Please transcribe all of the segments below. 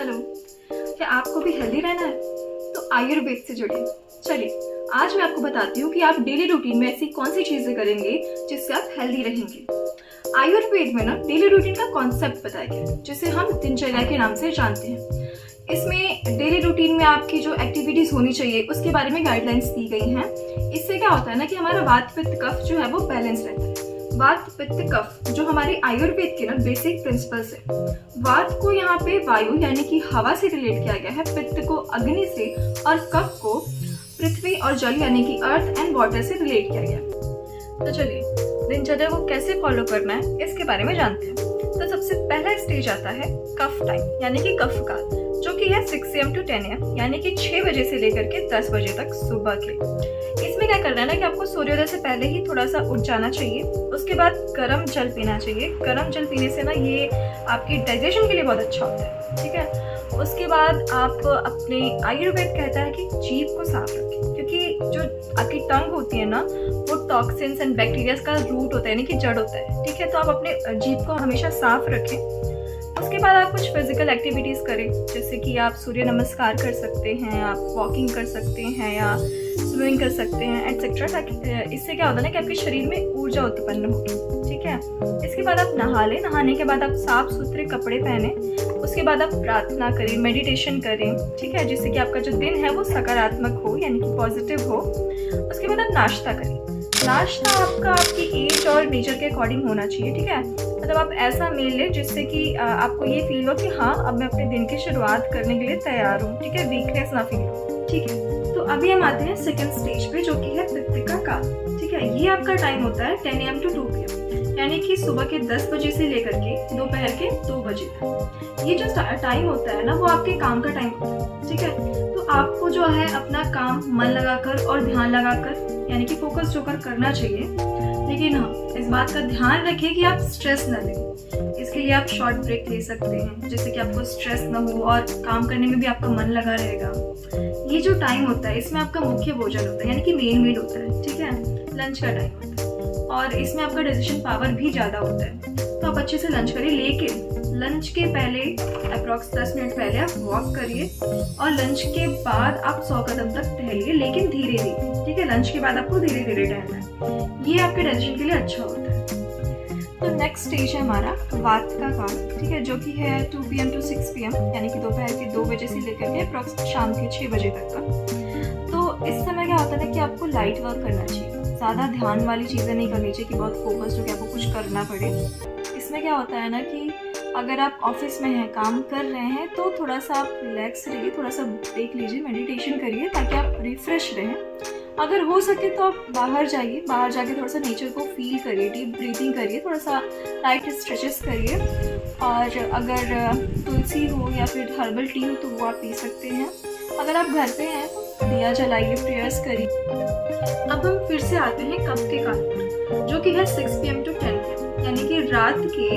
Hello, क्या आपको भी हेल्दी रहना है? तो आयुर्वेद से जुड़िए। चलिए, आज मैं आपको बताती हूँ कि आप डेली रूटीन में ऐसी कौन सी चीज़ें करेंगे जिससे आप हेल्दी रहेंगे। आयुर्वेद में ना डेली रूटीन का कॉन्सेप्ट बताया गया है, जिसे हम दिनचर्या के नाम से जानते हैं। इसमें डेली रूटीन में आपकी जो एक्टिविटीज़ होनी चाहिए उसके बारे में गाइडलाइंस दी गई हैं। इससे क्या होता है ना कि हमारा वात पित्त कफ जो है वो बैलेंस रहता है। वात पित्त कफ जो हमारे आयुर्वेद के ना बेसिक प्रिंसिपल्स है। वात को यहाँ पे वायु यानी कि हवा से रिलेट किया गया है, पित्त को अग्नि से और कफ को पृथ्वी और जल यानी कि अर्थ एंड वाटर से रिलेट किया गया। तो चलिए, दिनचर्या को कैसे फॉलो करना है इसके बारे में जानते हैं। तो सबसे पहला स्टेज आता है कफ टाइम यानी कि कफ काल, जो कि है 6 AM to 10 AM यानी कि 6 बजे से लेकर के 10 बजे तक सुबह के। इसमें क्या करना है ना कि आपको सूर्योदय से पहले ही थोड़ा सा उठ जाना चाहिए। उसके बाद गर्म जल पीना चाहिए। गर्म जल पीने से ना ये आपकी डाइजेशन के लिए बहुत अच्छा होता है, ठीक है। उसके बाद आप अपने आयुर्वेद कहता है कि जीभ को साफ रखें, क्योंकि जो आपकी टंग होती है ना वो टॉक्सिन्स एंड बैक्टीरिया का रूट होता है यानी कि जड़ होता है, ठीक है। तो आप अपने जीभ को हमेशा साफ रखें। उसके बाद आप कुछ फिजिकल एक्टिविटीज़ करें, जैसे कि आप सूर्य नमस्कार कर सकते हैं, आप वॉकिंग कर सकते हैं या स्विमिंग कर सकते हैं एटसेट्रा, ताकि इससे क्या होता है ना कि आपके शरीर में ऊर्जा उत्पन्न होगी, ठीक है। इसके बाद आप नहा लें। नहाने के बाद आप साफ सुथरे कपड़े पहने। उसके बाद आप प्रार्थना करें, मेडिटेशन करें, ठीक है, जिससे कि आपका जो दिन है वो सकारात्मक हो यानी कि पॉजिटिव हो। उसके बाद आप नाश्ता करें। नाश्ता आपकी एज और नेचर के अकॉर्डिंग होना चाहिए, ठीक है। मतलब आप ऐसा मील लें जिससे कि आपको ये फील हो कि हाँ, अब मैं अपने दिन की शुरुआत करने के लिए तैयार हूँ, ठीक है, वीकनेस ना फील हो, ठीक है। तो अभी हम आते हैं सेकंड स्टेज पे, जो कि है पित्त का काल, ठीक है। ये आपका टाइम होता है 10 AM to 2 PM यानी कि सुबह के 10 बजे से लेकर के दोपहर के 2 बजे तक। ये जो टाइम होता है ना वो आपके काम का टाइम होता है, ठीक है। तो आपको जो है अपना काम मन लगाकर और ध्यान लगाकर यानी कि फोकस होकर करना चाहिए, लेकिन हाँ, इस बात का ध्यान रखिए कि आप स्ट्रेस न लें। इसके लिए आप शॉर्ट ब्रेक ले सकते हैं, जिससे कि आपको स्ट्रेस ना हो और काम करने में भी आपका मन लगा रहेगा। ये जो टाइम होता है इसमें आपका मुख्य भोजन होता है यानी कि मेन मील होता है, ठीक है, लंच का टाइम होता है, और इसमें आपका डाइजेशन पावर भी ज़्यादा होता है। तो आप अच्छे से लंच करिए, लेकिन लंच के पहले अप्रॉक्स 10 मिनट पहले आप वॉक करिए और लंच के बाद आप 100 कदम तक टहलिए, लेकिन धीरे धीरे, ठीक है। लंच के बाद आपको धीरे धीरे टहलना है, ये आपके डाइजेशन के लिए अच्छा होता है। तो नेक्स्ट स्टेज है हमारा वात का काल, ठीक है, जो कि है 2 PM to 6 PM यानी कि दोपहर के 2 बजे से लेकर के अप्रॉक्स शाम के 6 बजे तक का। तो इस समय क्या होता है ना कि आपको लाइट वर्क करना चाहिए, ज़्यादा ध्यान वाली चीज़ें नहीं करनी चाहिए कि बहुत फोकस्ड होकर आपको कुछ करना पड़े। इसमें क्या होता है ना कि अगर आप ऑफिस में हैं, काम कर रहे हैं, तो थोड़ा सा आप रिलैक्स रहिए, थोड़ा सा ब्रेक लीजिए, मेडिटेशन करिए ताकि आप रिफ्रेश रहें। अगर हो सके तो आप बाहर जाइए, बाहर जाके थोड़ा सा नेचर को फील करिए, डीप ब्रीथिंग करिए, थोड़ा सा लाइट स्ट्रेचेस करिए, और अगर तुलसी हो या फिर हर्बल टी हो तो वो आप पी सकते हैं। अगर आप घर पे हैं तो दिया जलाइए, प्रेयर्स करिए। अब हम फिर से आते हैं कफ के काल पर, जो कि है 6 PM to 10 PM यानी कि रात के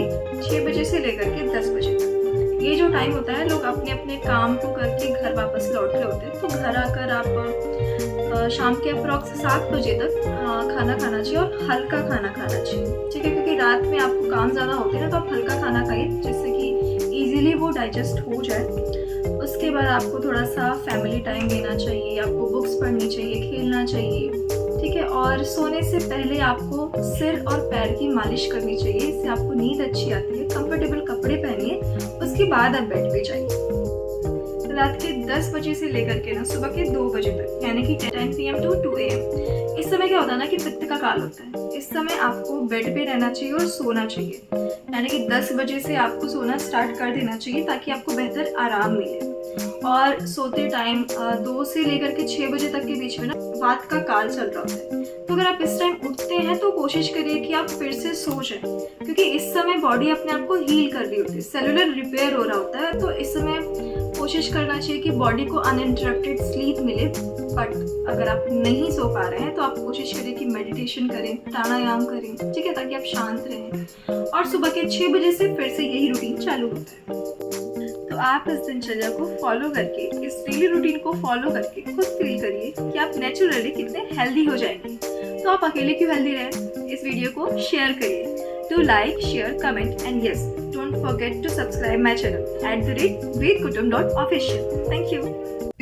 6 बजे से लेकर के 10 बजे तक। ये जो टाइम होता है, लोग अपने अपने काम को करके घर वापस लौट रहे होते हैं, तो घर आकर आप शाम के अप्रॉक्स 7 बजे तक खाना खाना चाहिए और हल्का खाना खाना चाहिए, ठीक है, क्योंकि रात में आपको काम ज़्यादा होते हैं, तो आप हल्का खाना खाइए जिससे कि ईजिली वो डाइजेस्ट हो जाए। उसके बाद आपको थोड़ा सा फैमिली टाइम देना चाहिए, आपको बुक्स पढ़नी चाहिए, खेलना चाहिए, ठीक है। और सोने से पहले आपको सिर और पैर की मालिश करनी चाहिए, इससे आपको नींद अच्छी आती है। कंफर्टेबल कपड़े पहनिए, उसके बाद आप बेड पे जाइए। रात के 10 बजे से लेकर के ना सुबह के 2 बजे तक यानी कि 10 PM to 2 AM, इस समय क्या होता है ना कि पित्त का काल होता है। इस समय आपको बेड पे रहना चाहिए और सोना चाहिए, यानी कि 10 बजे से आपको सोना स्टार्ट कर देना चाहिए ताकि आपको बेहतर आराम मिले। और सोते टाइम 2 से लेकर के 6 बजे तक के बीच में ना वात का काल चल रहा होता है। तो अगर आप इस टाइम उठते हैं तो कोशिश करिए कि आप फिर से सो जाएं, क्योंकि इस समय बॉडी अपने आप को हील कर रही होती है, सेलुलर रिपेयर हो रहा होता है। तो इस समय कोशिश करना चाहिए कि बॉडी को अनइंटरप्टेड स्लीप मिले। बट अगर आप नहीं सो पा रहे हैं तो आप कोशिश करें कि मेडिटेशन करें, प्राणायाम करें, ठीक है, ताकि आप शांत रहें। और सुबह के 6 बजे से फिर से यही रूटीन चालू होता है। तो आप इस दिनचर्या को फॉलो करके, इस डेली रूटीन को फॉलो करके खुद फील करिए कि आप नेचुरली कितने हेल्दी हो जाएंगे। तो आप अकेले क्यों हेल्दी रहें? इस वीडियो को शेयर करिए। Do like, share, comment and yes, don't forget to subscribe my channel @vedkutum.official. Thank you.